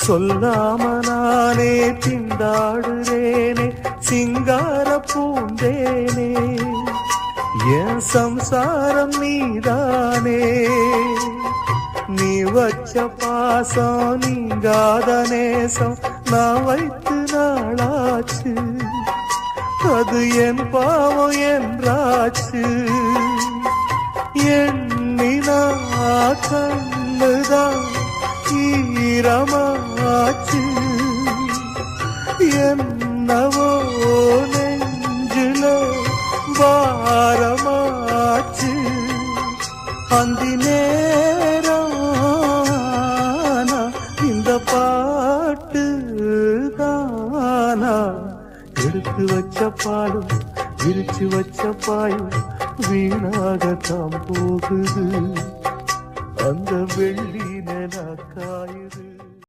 சொல்லாம நானே திண்டாடுறேனே சிங்கார பூந்தேனே என் சம்சாரம் நீதானே நீ வச்ச பாசம் நீங்காத நேசம் நான் வைத்து நாளாச்சு அது என் பாவம் என்றாச்சு எண்ணினா கண்ணுதான் ஈரமாச்சு என்னவோ நெஞ்சில பாரமாச்சு அந்தி நேரம் இந்த பாட்டு தானா எடுத்து வச்ச பாலும் விரிச்சு வச்ச பாயும் வீணாகத்தான் போகுது அந்த வெள்ளி நிலக்காயுது